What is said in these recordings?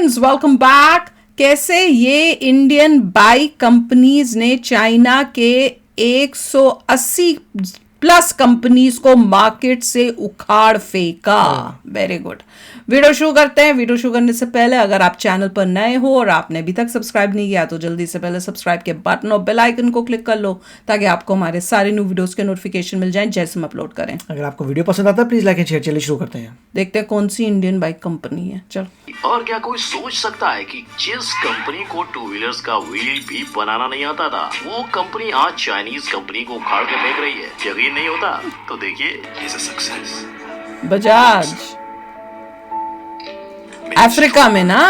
Friends, welcome back. कैसे ये Indian bike companies ने चाइना के 180 प्लस कंपनीज को मार्केट से उखाड़ फेंका। Very good. वीडियो शुरू करते हैं। वीडियो शुरू करने से पहले अगर आप चैनल पर नए हो और आपने अभी तक सब्सक्राइब नहीं किया तो जल्दी से पहले सब्सक्राइब के बटन और बेल आइकन को क्लिक कर लो ताकि आपको हमारे सारे न्यू वीडियोस के नोटिफिकेशन मिल जाएं जैसे हम अपलोड करें। अगर आपको वीडियो पसंद आता है प्लीज लाइक एंड शेयर। चलिए शुरू करते हैं। देखते हैं कौन सी इंडियन बाइक कंपनी है। चलो। और क्या कोई सोच सकता है कि जिस कंपनी को टू व्हीलर्स का व्हील भी बनाना नहीं आता था, वो कंपनी आज चाइनीज कंपनी को उखाड़ के फेंक रही है। यकीन नहीं होता तो देखिए सक्सेस। बजाज अफ्रीका में ना,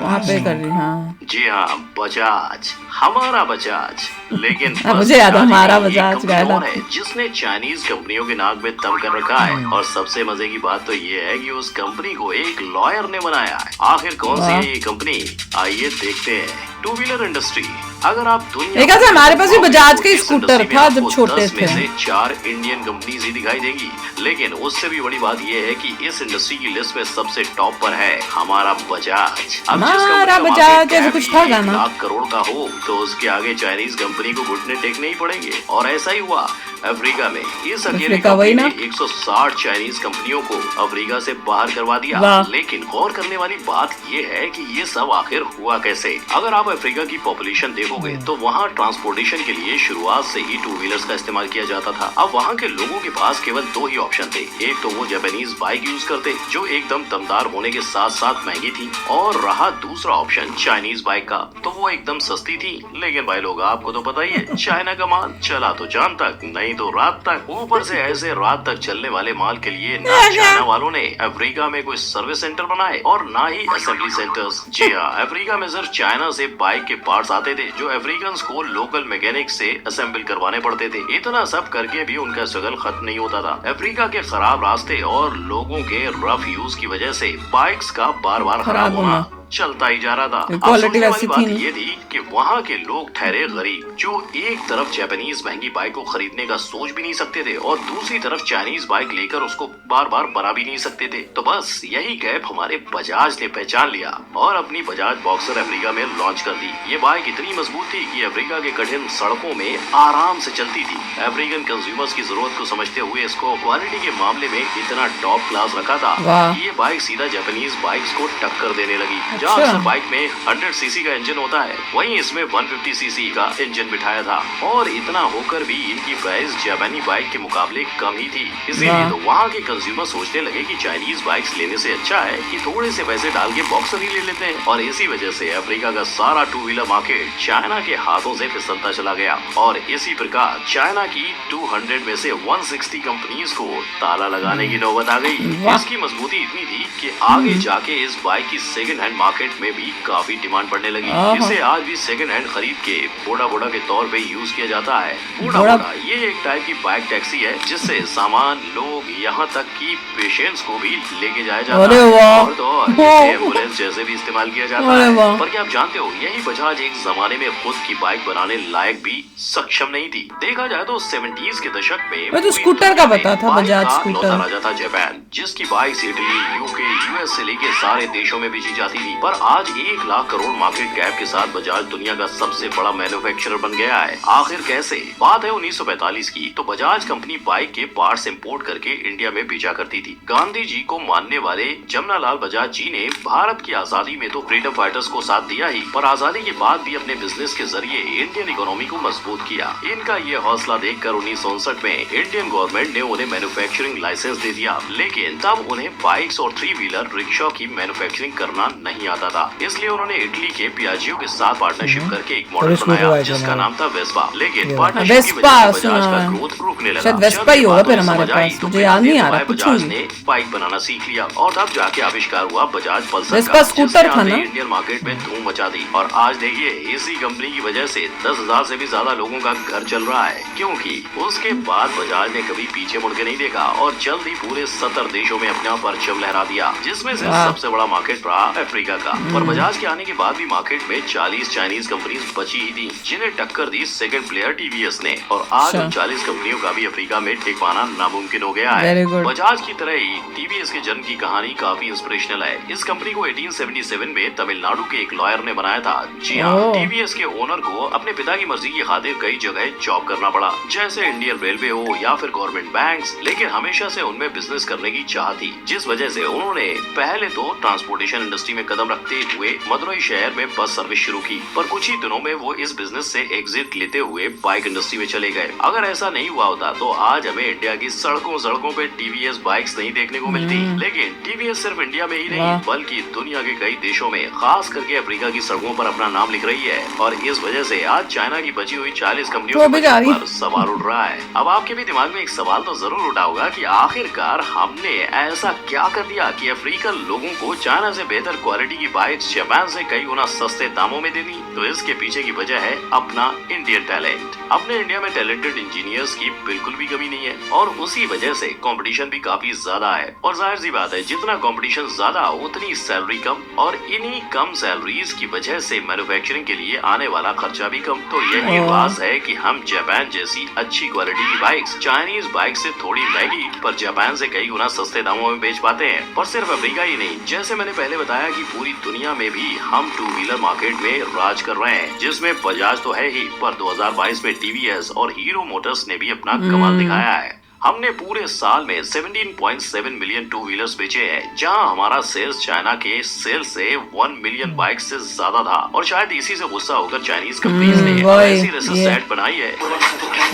वहाँ पे कर रही। हाँ जी हाँ, बजाज, हमारा बजाज। लेकिन मुझे याद है हमारा बजाज गाना है जिसने चाइनीज कंपनियों के नाक में दम कर रखा है। और सबसे मजे की बात तो ये है कि उस कंपनी को एक लॉयर ने बनाया है। आखिर कौन सी है ये कंपनी, आइए देखते हैं। टू व्हीलर इंडस्ट्री, अगर आप दुनिया हमारे पास भी बजाज का स्कूटर था जब छोटे थे। में से 4 इंडियन कंपनीज ही दिखाई देंगी, लेकिन उससे भी बड़ी बात यह है कि इस इंडस्ट्री की लिस्ट में सबसे टॉप पर है हमारा बजाज। हमारा बजाज ऐसा कुछ था गाना। लाख करोड़ का हो तो उसके आगे चाइनीज कंपनी को घुटने टेकने ही पड़ेंगे। और ऐसा ही हुआ अफ्रीका में। इस अकेले कंपनी ने 160 चाइनीज कंपनियों को अफ्रीका से बाहर करवा दिया। लेकिन गौर करने वाली बात ये है कि ये सब आखिर हुआ कैसे। अगर आप अफ्रीका की पॉपुलेशन देखोगे तो वहाँ ट्रांसपोर्टेशन के लिए शुरुआत से ही टू व्हीलर्स का इस्तेमाल किया जाता था। अब वहाँ के लोगों के पास केवल 2 ही ऑप्शन थे। एक तो वो जापानीज बाइक यूज करते जो एकदम दमदार होने के साथ साथ महंगी थी, और रहा दूसरा ऑप्शन चाइनीज बाइक का, तो वो एकदम सस्ती थी। लेकिन भाई लोग, आपको तो पता ही है, चाइना का माल चला तो चांद तक, नहीं तो रात तक। ऊपर से ऐसे रात तक चलने वाले माल के लिए ना चाइना वालों ने अफ्रीका में कोई सर्विस सेंटर बनाए और ना ही असेंबली सेंटर्स। जी हाँ, अफ्रीका में सिर्फ चाइना से बाइक के पार्ट्स आते थे जो अफ्रीकन को लोकल मैकेनिक से असेंबल करवाने पड़ते थे। इतना सब करके भी उनका स्ट्रगल खत्म नहीं होता था। अफ्रीका के खराब रास्ते और लोगों के रफ यूज की वजह से बाइक्स का बार बार खराब होना चलता ही जा रहा था। क्वालिटी वैसी बात ये थी कि वहाँ के लोग ठहरे गरीब, जो एक तरफ जापानीज महंगी बाइक को खरीदने का सोच भी नहीं सकते थे और दूसरी तरफ चाइनीज बाइक लेकर उसको बार बार बना भी नहीं सकते थे। तो बस यही गैप हमारे बजाज ने पहचान लिया और अपनी बजाज बॉक्सर अफ्रीका में लॉन्च कर दी। ये बाइक इतनी मजबूत थी कि अफ्रीका के कठिन सड़कों में आराम से चलती थी। अफ्रीकन कंज्यूमर्स की जरूरत को समझते हुए इसको क्वालिटी के मामले में इतना टॉप क्लास रखा था कि ये बाइक सीधा जापानीज बाइक्स को टक्कर देने लगी। जहाँ बाइक में 100 सीसी का इंजन होता है, वहीं इसमें 150 सीसी का इंजन बिठाया था। और इतना होकर भी इनकी प्राइस जापानी बाइक के मुकाबले कम ही थी। इसीलिए तो वहाँ के कंज्यूमर सोचने लगे कि चाइनीज बाइक्स लेने से अच्छा है कि थोड़े से पैसे डाल के बॉक्सर ही ले लेते हैं। और इसी वजह से अफ्रीका का सारा टू व्हीलर मार्केट चाइना के हाथों से फिसलता चला गया। और इसी प्रकार चाइना की 200 में से 160 कंपनीज को ताला लगाने की नौबत आ गई। इसकी मजबूती इतनी थी कि आगे जाके इस बाइक की सेकंड हैंड मार्केट में भी काफी डिमांड बढ़ने लगी। इसे आज भी सेकंड हैंड खरीद के बोड़ा के तौर पे यूज किया जाता है। बोड़ा ये एक टाइप की बाइक टैक्सी है जिससे सामान, लोग, यहाँ तक कि पेशेंट्स को भी लेके जाया जाता है। और तो इसे एम्बुलेंस जैसे भी इस्तेमाल किया जाता है। पर क्या आप जानते हो, यही बजाज एक जमाने में खुद की बाइक बनाने लायक भी सक्षम नहीं थी। देखा जाए तो 70s के दशक में तो स्कूटर का पता था, बजाज स्कूटर राजा था जापान, जिसकी बाइक इटली, यूके, यूएस से लेके सारे देशों में बेची जाती थी। पर आज 1 लाख करोड़ मार्केट कैप के साथ बजाज दुनिया का सबसे बड़ा मैन्युफैक्चरर बन गया है। आखिर कैसे? बात है 1945 की। तो बजाज कंपनी बाइक के पार्ट्स इंपोर्ट करके इंडिया में बेचा करती थी। गांधी जी को मानने वाले जमनालाल बजाज जी ने भारत की आजादी में तो फ्रीडम फाइटर्स को साथ दिया ही, पर आजादी के बाद भी अपने बिजनेस के जरिए इंडियन इकोनॉमी को मजबूत किया। इनका ये हौसला देखकर 1959 में इंडियन गवर्नमेंट ने उन्हें मैन्युफैक्चरिंग लाइसेंस दे दिया। लेकिन तब उन्हें बाइक्स और 3 व्हीलर रिक्शा की मैन्युफैक्चरिंग करना नहीं आता था। इसलिए उन्होंने इटली के पियाजियो के साथ पार्टनरशिप करके एक मॉडल बनाया जिसका नाम था वेस्पा। लेकिन पार्टनरशिप की वजह से बजाज का ग्रोथ रुकने लगा। वेस्पा ही होगा फिर हमारे पास, मुझे याद नहीं आ रहा। बजाज ने बाइक बनाना सीख लिया और तब जाके आविष्कार हुआ बजाज पल्सर वेस्पा का, स्कूटर था ना। इंडियन मार्केट में धूम मचा दी। और आज देखिए, इसी कंपनी की वजह से 10,000 से भी ज्यादा लोगों का घर चल रहा है, क्योंकि उसके बाद बजाज ने कभी पीछे मुड़ के नहीं देखा और जल्द ही पूरे 70 देशों में अपना परचम लहरा दिया, जिसमें से सबसे बड़ा मार्केट रहा अफ्रीका लगा। पर बजाज के आने के बाद भी मार्केट में 40 चाइनीज कंपनीज बची ही थी, जिन्हें टक्कर दी सेकंड प्लेयर टीवीएस ने। और आज उन 40 कंपनियों का भी अफ्रीका में टिक पाना नामुमकिन हो गया है। बजाज की तरह ही टीवीएस के जन्म की कहानी काफी इंस्पिरेशनल है। इस कंपनी को 1877 में तमिलनाडु के एक लॉयर ने बनाया था। जी हाँ, टीवीएस के ओनर को अपने पिता की मर्जी की खातिर कई जगह जॉब करना पड़ा, जैसे इंडियन रेलवे हो या फिर गवर्नमेंट बैंक्स, लेकिन हमेशा से उनमें बिजनेस करने की चाह थी, जिस वजह से उन्होंने पहले तो ट्रांसपोर्टेशन इंडस्ट्री में कदम रखते हुए मदुरई शहर में बस सर्विस शुरू की। पर कुछ ही दिनों में वो इस बिजनेस से एग्जिट लेते हुए बाइक इंडस्ट्री में चले गए। अगर ऐसा नहीं हुआ होता तो आज हमें इंडिया की सड़कों पे टीवीएस बाइक्स नहीं देखने को मिलती। लेकिन टीवीएस सिर्फ इंडिया में ही नहीं बल्कि दुनिया के कई देशों में, खास करके अफ्रीका की सड़कों पर अपना नाम लिख रही है। और इस वजह से आज चाइना की बची हुई 40 कंपनियों पर सवाल उठ रहा है। अब आपके भी दिमाग में एक सवाल तो जरूर उठा होगा कि आखिरकार हमने ऐसा क्या कर दिया कि अफ्रीकन लोगों को चाइना से बेहतर क्वालिटी की बाइक्स जापान से कई गुना सस्ते दामों में देनी। तो इसके पीछे की वजह है अपना इंडियन टैलेंट। अपने इंडिया में टैलेंटेड इंजीनियर्स की बिल्कुल भी कमी नहीं है और उसी वजह से कंपटीशन भी काफी ज्यादा है। और जाहिर सी बात है, जितना कंपटीशन ज्यादा उतनी सैलरी कम, और इन्हीं कम सैलरीज की वजह से मैन्युफैक्चरिंग के लिए आने वाला खर्चा भी कम। तो यही बात है कि हम जापान जैसी अच्छी क्वालिटी की बाइक्स चाइनीज बाइक से थोड़ी महंगी पर जापान से कई गुना सस्ते दामों में बेच पाते हैं। और सिर्फ अफ्रीका ही नहीं, जैसे मैंने पहले बताया कि पूरी दुनिया में भी हम टू व्हीलर मार्केट में राज कर रहे हैं, जिसमें बजाज तो है ही, पर 2022 में टीवीएस और हीरो मोटर्स ने भी अपना कमाल दिखाया है। हमने पूरे साल में 17.7 मिलियन टू व्हीलर्स बेचे हैं, जहां हमारा सेल्स चाइना के सेल्स से 1 मिलियन बाइक से ज्यादा था। और शायद इसी से गुस्सा होकर चाइनीज कंपनीज ने ऐसी रेसेस सेट बनाई है।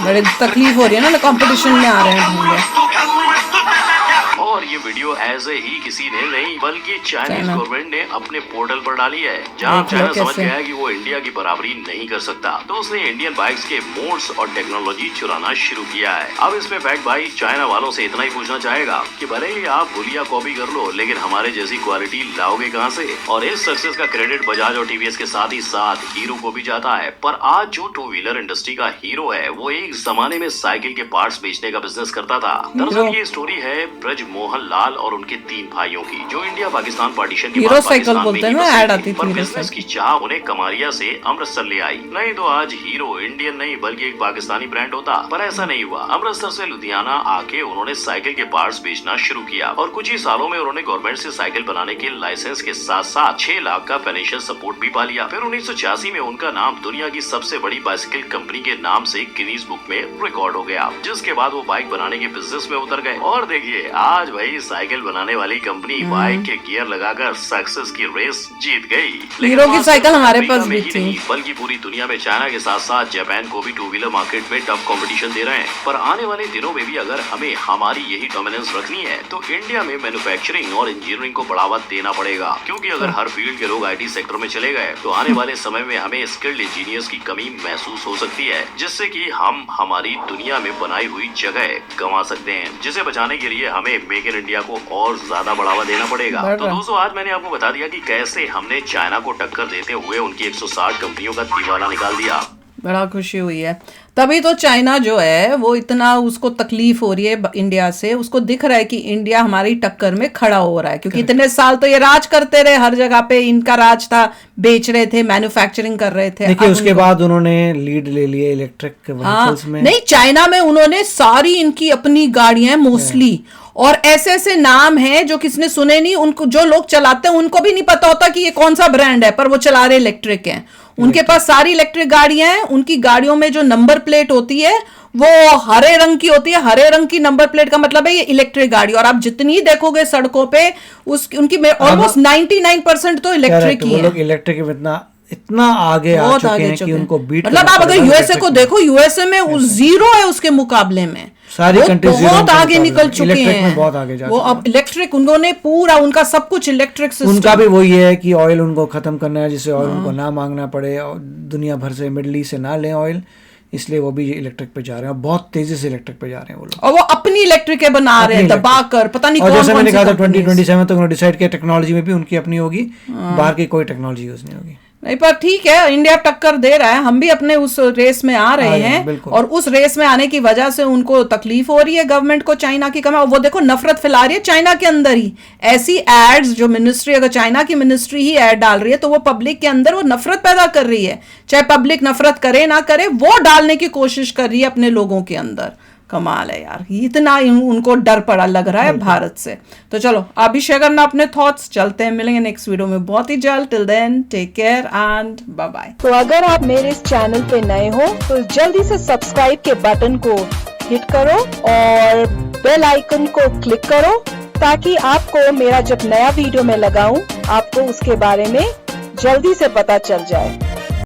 बड़ी तकलीफ हो रही है ना, कंपटीशन में आ रहे हैं। और ये वीडियो ऐसे ही किसी ने नहीं बल्कि चाइनीज गवर्नमेंट ने अपने पोर्टल पर डाली है, जहां चाइना समझ गया है कि वो इंडिया की बराबरी नहीं कर सकता, तो उसने इंडियन बाइक्स के मोड्स और टेक्नोलॉजी चुराना शुरू किया है। अब इसमें फैक्ट भाई चाइना वालों से इतना ही पूछना चाहेगा कि भले ही आप भूलिया कॉपी कर लो, लेकिन हमारे जैसी क्वालिटी लाओगे कहाँ से? और इस सक्सेस का क्रेडिट बजाज और टीवीएस के साथ ही साथ हीरो को भी जाता है। पर आज जो टू व्हीलर इंडस्ट्री का हीरो है, वो एक जमाने में साइकिल के पार्ट्स बेचने का बिजनेस करता था। दरअसल ये स्टोरी है ब्रज मोहन लाल और उनके 3 भाइयों की, जो इंडिया पाकिस्तान पार्टीशन के बाद पाकिस्तान में ही बसी थी, पर बिजनेस की चाह उन्हें कमारिया से अमृतसर ले आई। नहीं तो आज हीरो इंडियन नहीं बल्कि एक पाकिस्तानी ब्रांड होता, पर ऐसा नहीं हुआ। अमृतसर से लुधियाना आके उन्होंने साइकिल के पार्ट्स बेचना शुरू किया और कुछ ही सालों में उन्होंने गवर्नमेंट से साइकिल बनाने के लाइसेंस के साथ साथ 6 लाख का फाइनेंशियल सपोर्ट भी पा लिया। फिर 1986 में उनका नाम दुनिया की सबसे बड़ी बाइसिकल कंपनी के नाम से गिनीज बुक में रिकॉर्ड हो गया, जिसके बाद वो बाइक बनाने के बिजनेस में उतर गए। और देखिए आज वही साइकिल बनाने वाली कंपनी बाइक के गियर लगाकर सक्सेस की रेस जीत गई। हीरो की साइकिल हमारे पास भी थी, बल्कि पूरी दुनिया में चाइना के साथ साथ जापान को भी टू व्हीलर मार्केट में टफ कंपटीशन दे रहे हैं। पर आने वाले दिनों में भी अगर हमें हमारी यही डोमिनेंस रखनी है तो इंडिया में मैन्युफैक्चरिंग और इंजीनियरिंग को बढ़ावा देना पड़ेगा, क्योंकि अगर हर फील्ड के लोग आईटी सेक्टर में चले गए तो आने वाले समय में हमें स्किल्ड इंजीनियर्स की कमी महसूस हो सकती है, जिससे कि हम हमारी दुनिया में बनाई हुई जगह गंवा सकते हैं, जिसे बचाने के लिए हमें मेक इन इंडिया को और ज्यादा बढ़ावा देना पड़ेगा। तो दोस्तों आज मैंने आपको बता दिया कि कैसे हमने चाइना को टक्कर देते हुए उनकी 160 कंपनियों का दिवाला निकाल दिया। बड़ा खुशी हुई है। तभी तो चाइना जो है वो इतना उसको तकलीफ हो रही है इंडिया से, उसको दिख रहा है कि इंडिया हमारी टक्कर में खड़ा हो रहा है, क्योंकि इतने साल तो ये राज करते रहे, हर जगह पे इनका राज था, बेच रहे थे, मैन्युफैक्चरिंग कर रहे थे। देखिए उसके बाद उन्होंने लीड ले लिए इलेक्ट्रिक व्हीकल्स में। नहीं, चाइना में उन्होंने सारी इनकी अपनी गाड़ियां मोस्टली, और ऐसे ऐसे नाम हैं जो किसने सुने नहीं, उनको जो लोग चलाते हैं उनको भी नहीं पता होता कि ये कौन सा ब्रांड है, पर वो चला रहे इलेक्ट्रिक हैं। उनके पास सारी इलेक्ट्रिक गाड़ियां हैं। उनकी गाड़ियों में जो नंबर प्लेट होती है वो हरे रंग की होती है। हरे रंग की नंबर प्लेट का मतलब है ये इलेक्ट्रिक गाड़ी। और आप जितनी देखोगे सड़कों पे उनकी ऑलमोस्ट 99% तो इलेक्ट्रिक ही है। लोग इलेक्ट्रिक में इतना आगे आ चुके हैं कि उनको बीट, मतलब आप अगर यूएसए को देखो, यूएसए में जीरो है उसके मुकाबले में, सारी कंट्रीज बहुत आगे निकल चुके हैं, बहुत आगे जा वो अब इलेक्ट्रिक, उन्होंने पूरा उनका सब कुछ इलेक्ट्रिक सिस्टम। उनका भी वही है कि ऑयल उनको खत्म करना है, जिससे ऑयल उनको ना मांगना पड़े और दुनिया भर से मिडल ईस्ट से ना लें ऑयल, इसलिए वो भी इलेक्ट्रिक पे जा रहे हैं, बहुत तेजी से इलेक्ट्रिक पे जा रहे हैं वो लोग। और वो अपनी इलेक्ट्रिक बना रहे हैं दबाकर, पता नहीं और कौन जैसे मैंने कहा था 2027 तक उन्होंने डिसाइड किया टेक्नोलॉजी में भी उनकी अपनी होगी, बाहर की कोई टेक्नोलॉजी यूज नहीं होगी। नहीं, पर ठीक है, इंडिया टक्कर दे रहा है, हम भी अपने उस रेस में आ रहे हैं, बिल्कुल। और उस रेस में आने की वजह से उनको तकलीफ हो रही है गवर्नमेंट को चाइना की कमी, और वो देखो नफरत फैला रही है चाइना के अंदर ही। ऐसी एड्स जो मिनिस्ट्री, अगर चाइना की मिनिस्ट्री ही एड डाल रही है तो वो पब्लिक के अंदर वो नफरत पैदा कर रही है, चाहे पब्लिक नफरत करे ना करे, वो डालने की कोशिश कर रही है अपने लोगों के अंदर। कमाल है यार, इतना उनको डर पड़ा लग रहा है भारत से। तो चलो आप भी शेयर करना अपने थॉट्स, चलते हैं, मिलेंगे नेक्स्ट वीडियो में बहुत ही जल्द। Till then take care and bye bye. तो अगर आप मेरे इस चैनल पे नए हो तो जल्दी से सब्सक्राइब के बटन को हिट करो और बेल आइकन को क्लिक करो, ताकि आपको मेरा जब नया वीडियो मैं लगाऊं आपको उसके बारे में जल्दी से पता चल जाए।